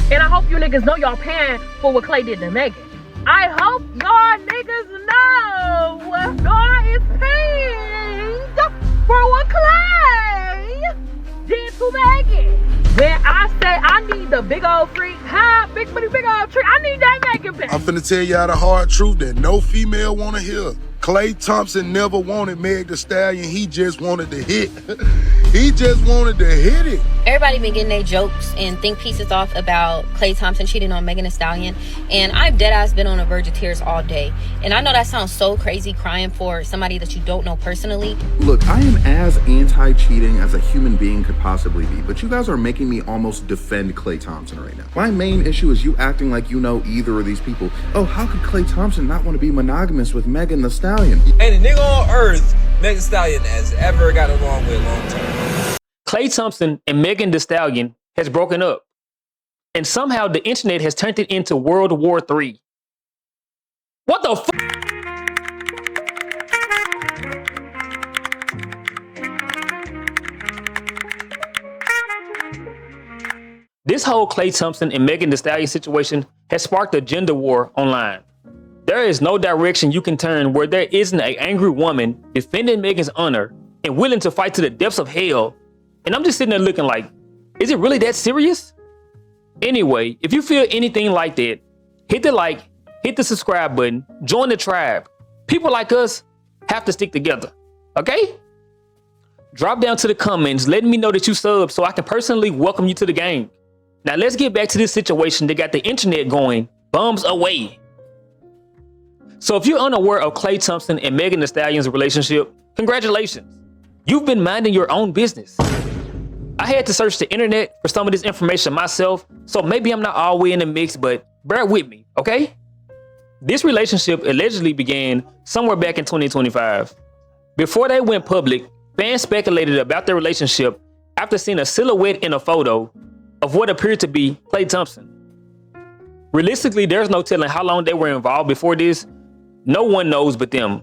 And I hope you niggas know y'all paying for what Klay did to Megan. I hope y'all niggas know y'all is paying for what Klay did to Megan. When I say I need the big old freak, big money, big old tree, I need that Megan back. I'm finna tell y'all the hard truth that no female wanna hear. Klay Thompson never wanted Meg Thee Stallion. He just wanted to hit. He just wanted to hit it. Everybody been getting their jokes and think pieces off about Klay Thompson cheating on Megan Thee Stallion. And I've deadass been on the verge of tears all day. And I know that sounds so crazy, crying for somebody that you don't know personally. Look, I am as anti-cheating as a human being could possibly be, but you guys are making me almost defend Klay Thompson right now. My main issue is you acting like you know either of these people. Oh, how could Klay Thompson not want to be monogamous with Megan Thee Stallion? Ain't a nigga on earth Megan Thee Stallion has ever got along with long term. Klay Thompson and Megan Thee Stallion has broken up. And somehow the internet has turned it into World War III. What the f***? This whole Klay Thompson and Megan Thee Stallion situation has sparked a gender war online. There is no direction you can turn where there isn't an angry woman defending Megan's honor and willing to fight to the depths of hell. And I'm just sitting there looking like, is it really that serious? Anyway, if you feel anything like that, hit the like, hit the subscribe button, join the tribe. People like us have to stick together, okay? Drop down to the comments letting me know that you subbed so I can personally welcome you to the game. Now let's get back to this situation that got the internet going bums away. So if you're unaware of Klay Thompson and Megan Thee Stallion's relationship, congratulations. You've been minding your own business. I had to search the internet for some of this information myself, so maybe I'm not all the way in the mix, but bear with me, okay? This relationship allegedly began somewhere back in 2025. Before they went public, fans speculated about their relationship after seeing a silhouette in a photo of what appeared to be Klay Thompson. Realistically, there's no telling how long they were involved before this. No one knows but them.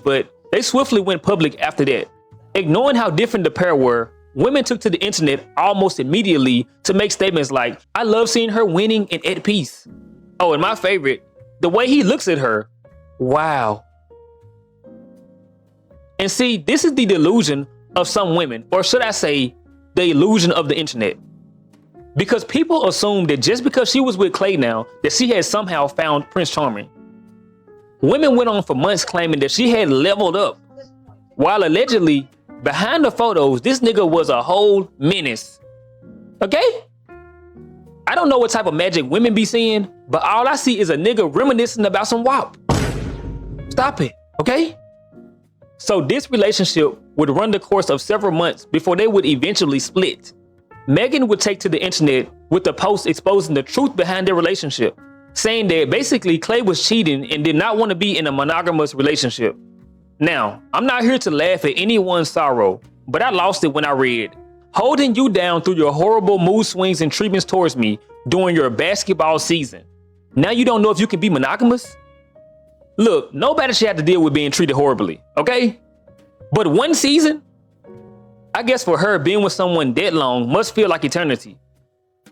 But they swiftly went public after that. Ignoring how different the pair were, women took to the internet almost immediately to make statements like, I love seeing her winning and at peace. Oh, and my favorite, the way he looks at her. Wow. And see, this is the delusion of some women, or should I say, the illusion of the internet. Because people assume that just because she was with Klay now, that she had somehow found Prince Charming. Women went on for months claiming that she had leveled up, while allegedly, behind the photos, this nigga was a whole menace. Okay? I don't know what type of magic women be seeing, but all I see is a nigga reminiscing about some WAP. Stop it, okay? So this relationship would run the course of several months before they would eventually split. Megan would take to the internet with a post exposing the truth behind their relationship, saying that basically Klay was cheating and did not want to be in a monogamous relationship. Now, I'm not here to laugh at anyone's sorrow, but I lost it when I read, holding you down through your horrible mood swings and treatments towards me during your basketball season. Now you don't know if you can be monogamous? Look, nobody should have to deal with being treated horribly, okay? But one season? I guess for her, being with someone that long must feel like eternity.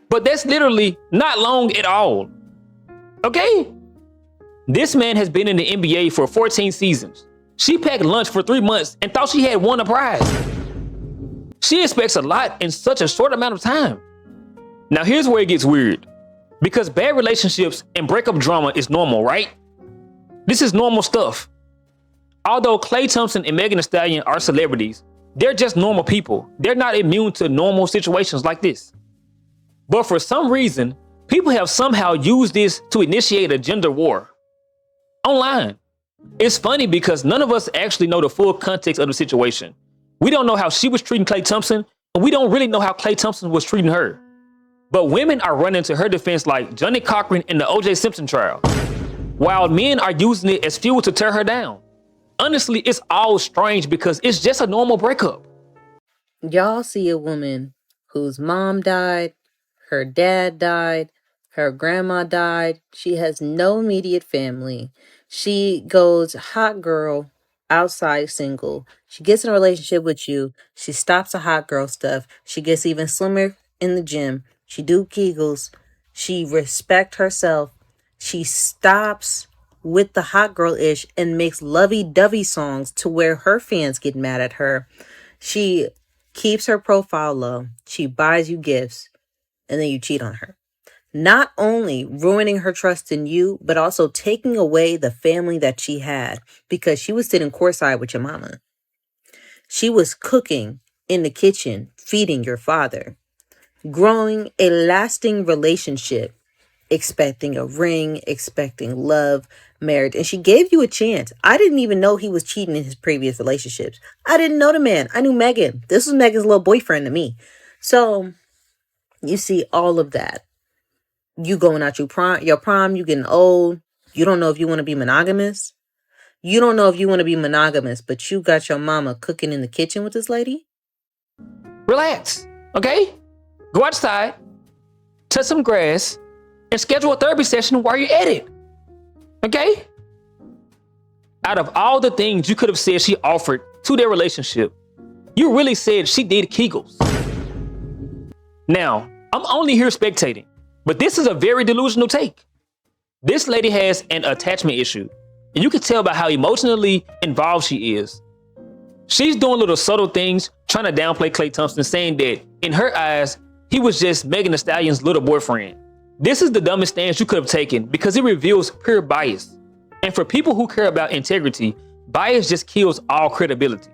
But that's literally not long at all. Okay? This man has been in the NBA for 14 seasons. She packed lunch for 3 months and thought she had won a prize. She expects a lot in such a short amount of time. Now here's where it gets weird. Because bad relationships and breakup drama is normal, right? This is normal stuff. Although Klay Thompson and Megan Thee Stallion are celebrities, they're just normal people. They're not immune to normal situations like this. But for some reason, people have somehow used this to initiate a gender war. Online. It's funny because none of us actually know the full context of the situation. We don't know how she was treating Klay Thompson, and we don't really know how Klay Thompson was treating her. But women are running to her defense like Johnny Cochran in the O.J. Simpson trial, while men are using it as fuel to tear her down. Honestly, it's all strange because it's just a normal breakup. Y'all see a woman whose mom died, her dad died, her grandma died. She has no immediate family. She goes hot girl, outside single. She gets in a relationship with you. She stops the hot girl stuff. She gets even slimmer in the gym. She do Kegels. She respects herself. She stops with the hot girl ish and makes lovey-dovey songs to where her fans get mad at her. She keeps her profile low. She buys you gifts, and then you cheat on her. Not only ruining her trust in you, but also taking away the family that she had, because she was sitting courtside with your mama. She was cooking in the kitchen, feeding your father, growing a lasting relationship, expecting a ring, expecting love, marriage. And she gave you a chance. I didn't even know he was cheating in his previous relationships. I didn't know the man. I knew Megan. This was Megan's little boyfriend to me. So you see all of that. You going out your prom, you getting old. You don't know if you want to be monogamous. You don't know if you want to be monogamous, but you got your mama cooking in the kitchen with this lady. Relax, okay? Go outside, touch some grass, and schedule a therapy session while you're at it. Okay? Out of all the things you could have said she offered to their relationship, you really said she did Kegels. Now, I'm only here spectating, but this is a very delusional take. This lady has an attachment issue, and you can tell by how emotionally involved she is. She's doing little subtle things, trying to downplay Klay Thompson, saying that in her eyes, he was just Megan Thee Stallion's little boyfriend. This is the dumbest stance you could have taken because it reveals pure bias. And for people who care about integrity, bias just kills all credibility.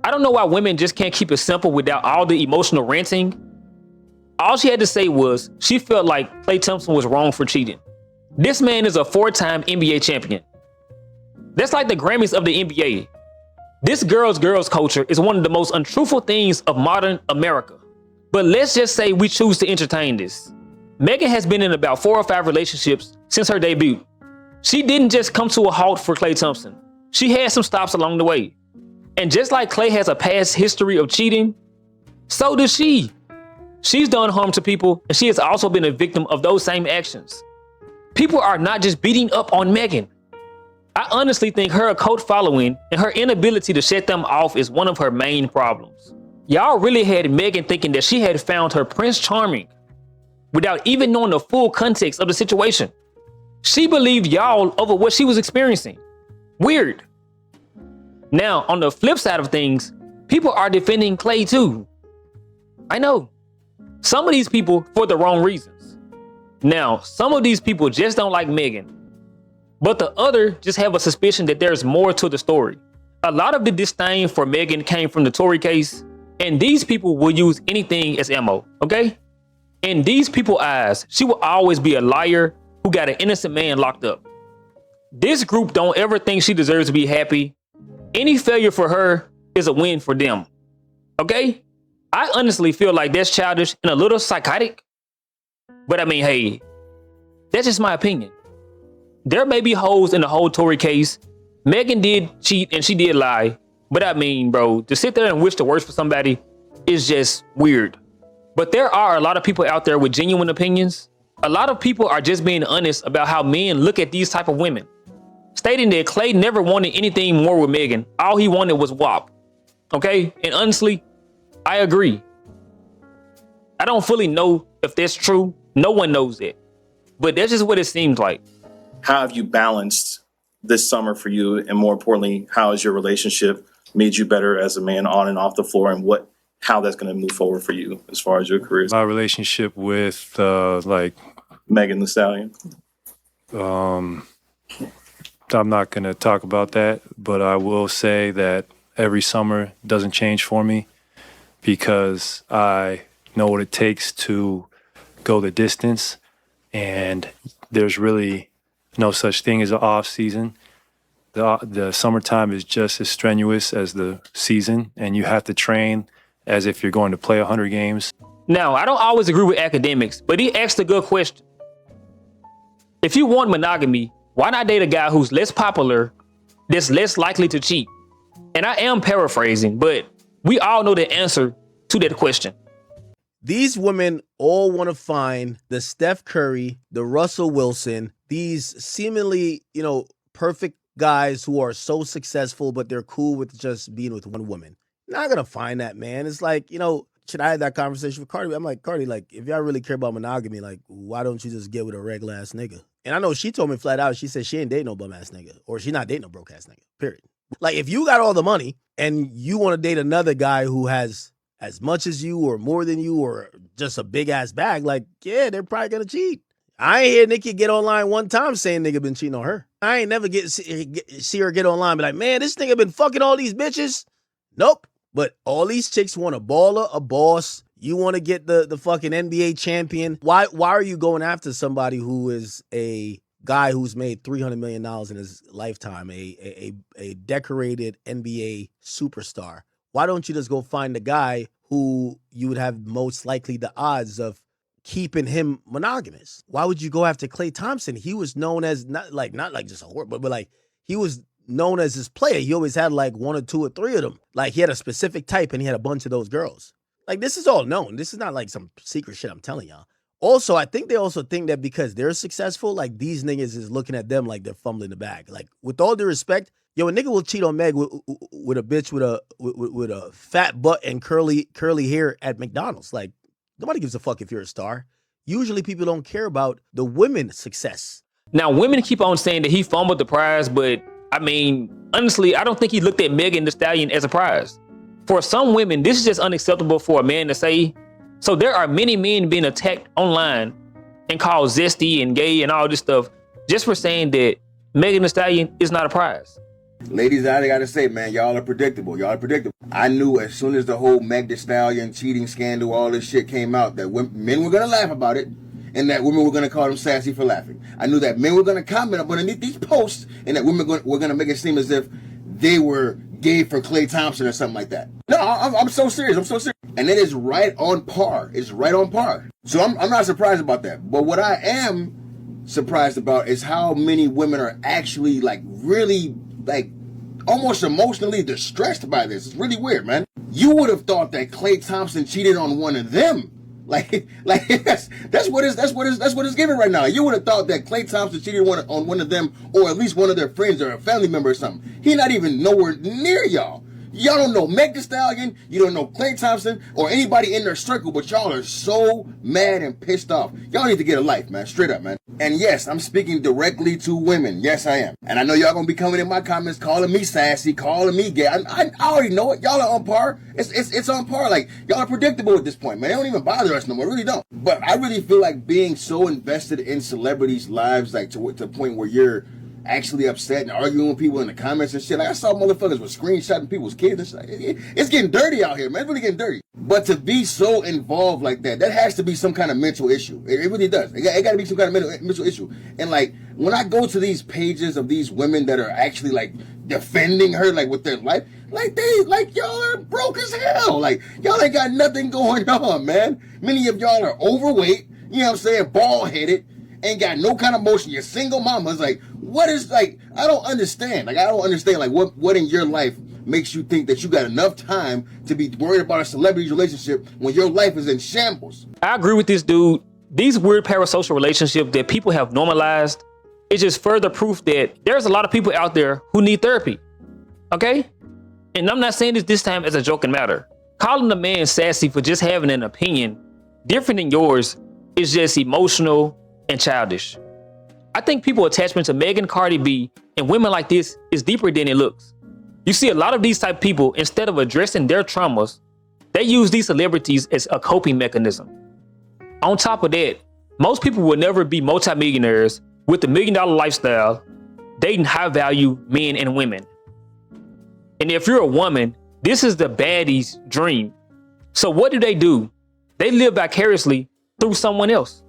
I don't know why women just can't keep it simple without all the emotional ranting. All she had to say was she felt like Klay Thompson was wrong for cheating. This man is a 4-time NBA champion. That's like the Grammys of the NBA. This girls culture is one of the most untruthful things of modern America. But let's just say we choose to entertain this. Megan has been in about 4 or 5 relationships since her debut. She didn't just come to a halt for Klay Thompson. She had some stops along the way. And just like Klay has a past history of cheating, so does she. She's done harm to people, and she has also been a victim of those same actions. People are not just beating up on Megan. I honestly think her cult following and her inability to shut them off is one of her main problems. Y'all really had Megan thinking that she had found her Prince Charming without even knowing the full context of the situation. She believed y'all over what she was experiencing. Weird. Now, on the flip side of things, people are defending Klay too. I know. Some of these people for the wrong reasons. Now, some of these people just don't like Megan, but the other just have a suspicion that there's more to the story. A lot of the disdain for Megan came from the Tory case, and these people will use anything as ammo, okay? In these people's eyes, she will always be a liar who got an innocent man locked up. This group don't ever think she deserves to be happy. Any failure for her is a win for them, okay? I honestly feel like that's childish and a little psychotic. But I mean, hey, that's just my opinion. There may be holes in the whole Tory case. Megan did cheat and she did lie. But I mean, bro, to sit there and wish the worst for somebody is just weird. But there are a lot of people out there with genuine opinions. A lot of people are just being honest about how men look at these type of women, stating that Klay never wanted anything more with Megan. All he wanted was WAP. Okay? And honestly, I agree. I don't fully know if that's true. No one knows that. But that's just what it seems like. How have you balanced this summer for you? And more importantly, how has your relationship made you better as a man on and off the floor, and how that's going to move forward for you as far as your career? My relationship with Megan Thee Stallion. I'm not going to talk about that, but I will say that every summer doesn't change for me because I know what it takes to go the distance, and there's really no such thing as an off season. The summertime is just as strenuous as the season, and you have to train as if you're going to play 100 games. Now, I don't always agree with academics, but he asked a good question. If you want monogamy, why not date a guy who's less popular, that's less likely to cheat? And I am paraphrasing, but we all know the answer to that question. These women all want to find the Steph Curry, the Russell Wilson, these seemingly, perfect guys who are so successful, but they're cool with just being with one woman. Not going to find that, man. It's like, shit, I had that conversation with Cardi. I'm like, Cardi, like, if y'all really care about monogamy, like, why don't you just get with a regular ass nigga? And I know she told me flat out, she said she ain't dating no bum ass nigga, or she not dating no broke ass nigga, period. Like, if you got all the money and you want to date another guy who has as much as you or more than you or just a big ass bag, like, yeah, they're probably gonna cheat. I ain't hear Nikki get online one time saying nigga been cheating on her. I ain't never see her get online and be like, man, this nigga been fucking all these bitches. Nope. But all these chicks want a baller, a boss. You want to get the fucking NBA champion. Why are you going after somebody who is a guy who's made $300 million in his lifetime, a decorated NBA superstar? Why don't you just go find the guy who you would have most likely the odds of keeping him monogamous? Why would you go after Klay Thompson? He was known as not like just a whore, but like he was known as his player. He always had like 1 or 2 or 3 of them. Like he had a specific type and he had a bunch of those girls. Like this is all known. This is not like some secret shit I'm telling y'all. Also, I think they also think that because they're successful, like these niggas is looking at them like they're fumbling the bag. Like with all due respect, yo, a nigga will cheat on Meg with a bitch with a fat butt and curly hair at McDonald's. Like nobody gives a fuck if you're a star. Usually people don't care about the women's success. Now, women keep on saying that he fumbled the prize, but I mean, honestly, I don't think he looked at Megan Thee Stallion as a prize. For some women, this is just unacceptable for a man to say. So there are many men being attacked online and called zesty and gay and all this stuff just for saying that Megan Thee Stallion is not a prize. Ladies, I gotta say, man, y'all are predictable. I knew as soon as the whole Meg Thee Stallion cheating scandal, all this shit came out, that men were gonna laugh about it, and that women were gonna call them sassy for laughing. I knew that men were gonna comment up underneath these posts, and that women were gonna make it seem as if they were gay for Klay Thompson or something like that. No, I'm so serious. And it is right on par. It's right on par. So I'm not surprised about that. But what I am surprised about is how many women are actually like really like almost emotionally distressed by this. It's really weird, man. You would have thought that Klay Thompson cheated on one of them. Like that's what it's giving right now. You would have thought that Klay Thompson cheated on one of them, or at least one of their friends or a family member or something. He not even nowhere near y'all. Y'all don't know Meg Thee Stallion, you don't know Klay Thompson, or anybody in their circle, but y'all are so mad and pissed off. Y'all need to get a life, man. Straight up, man. And yes, I'm speaking directly to women. Yes, I am. And I know y'all gonna be coming in my comments calling me sassy, calling me gay. I already know it. Y'all are on par. It's on par. Like, y'all are predictable at this point, man. They don't even bother us no more. Really don't. But I really feel like being so invested in celebrities' lives, like to the point where you're actually upset and arguing with people in the comments and shit. Like I saw motherfuckers with screenshotting people's kids and shit. It's getting dirty out here, man. It's really getting dirty. But to be so involved like that has to be some kind of mental issue. It really does. It got to be some kind of mental issue. And like when I go to these pages of these women that are actually like defending her, like with their life, like y'all are broke as hell. Like y'all ain't got nothing going on, man. Many of y'all are overweight. You know what I'm saying? Bald headed. Ain't got no kind of motion. You're single mamas. Like, what is, like, I don't understand. Like, what in your life makes you think that you got enough time to be worried about a celebrity's relationship when your life is in shambles? I agree with this dude. These weird parasocial relationships that people have normalized, it's just further proof that there's a lot of people out there who need therapy. Okay? And I'm not saying this time as a joking matter. Calling a man sassy for just having an opinion different than yours is just emotional and childish. I think people's attachment to Megan, Cardi B, and women like this is deeper than it looks. You see a lot of these type of people, instead of addressing their traumas, they use these celebrities as a coping mechanism. On top of that, most people will never be multimillionaires with a $1 million lifestyle, dating high-value men and women. And if you're a woman, this is the baddie's dream. So what do? They live vicariously through someone else.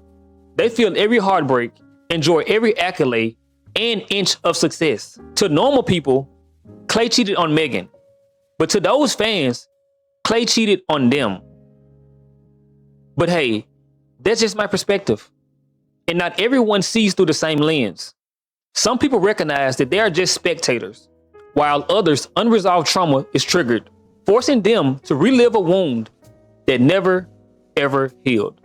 They feel every heartbreak, enjoy every accolade, and inch of success. To normal people, Klay cheated on Megan. But to those fans, Klay cheated on them. But hey, that's just my perspective. And not everyone sees through the same lens. Some people recognize that they are just spectators, while others' unresolved trauma is triggered, forcing them to relive a wound that never, ever healed.